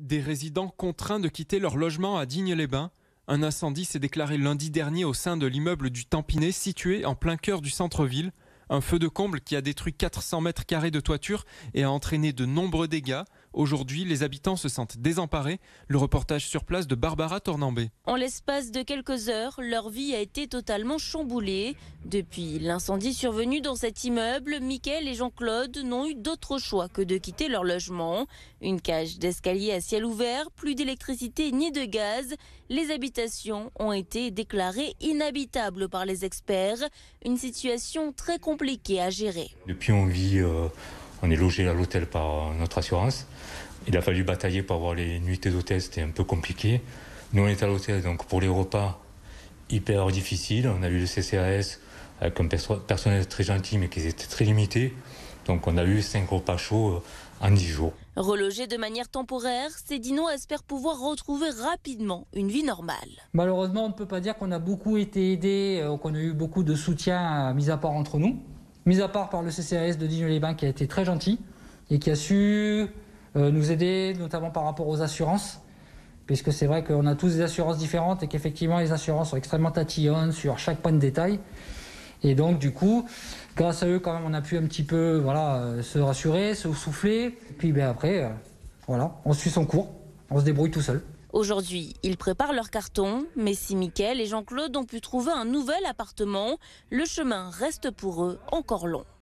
Des résidents contraints de quitter leur logement à Digne-les-Bains. Un incendie s'est déclaré lundi dernier au sein de l'immeuble du Tampinet, situé en plein cœur du centre-ville. Un feu de comble qui a détruit 400 mètres carrés de toiture et a entraîné de nombreux dégâts. Aujourd'hui, les habitants se sentent désemparés. Le reportage sur place de Barbara Tornambé. En l'espace de quelques heures, leur vie a été totalement chamboulée. Depuis l'incendie survenu dans cet immeuble, Mickaël et Jean-Claude n'ont eu d'autre choix que de quitter leur logement. Une cage d'escalier à ciel ouvert, plus d'électricité ni de gaz. Les habitations ont été déclarées inhabitables par les experts. Une situation très compliquée à gérer. Depuis, on est logé à l'hôtel par notre assurance. Il a fallu batailler pour avoir les nuitées d'hôtel, c'était un peu compliqué. Nous, on est à l'hôtel, donc pour les repas, hyper difficile. On a eu le CCAS avec un personnel très gentil, mais qui était très limité. Donc on a eu 5 repas chauds en 10 jours. Relogés de manière temporaire, ces dinos espèrent pouvoir retrouver rapidement une vie normale. Malheureusement, on ne peut pas dire qu'on a beaucoup été aidés, qu'on a eu beaucoup de soutien, mis à part entre nous. Mis à part par le CCAS de Digne-les-Bains qui a été très gentil et qui a su nous aider, notamment par rapport aux assurances. Puisque c'est vrai qu'on a tous des assurances différentes et qu'effectivement les assurances sont extrêmement tatillonnes sur chaque point de détail. Et donc du coup, grâce à eux quand même on a pu un petit peu se rassurer, se souffler. Et puis après, on suit son cours, on se débrouille tout seul. Aujourd'hui, ils préparent leur carton, mais si Mickaël et Jean-Claude ont pu trouver un nouvel appartement, le chemin reste pour eux encore long.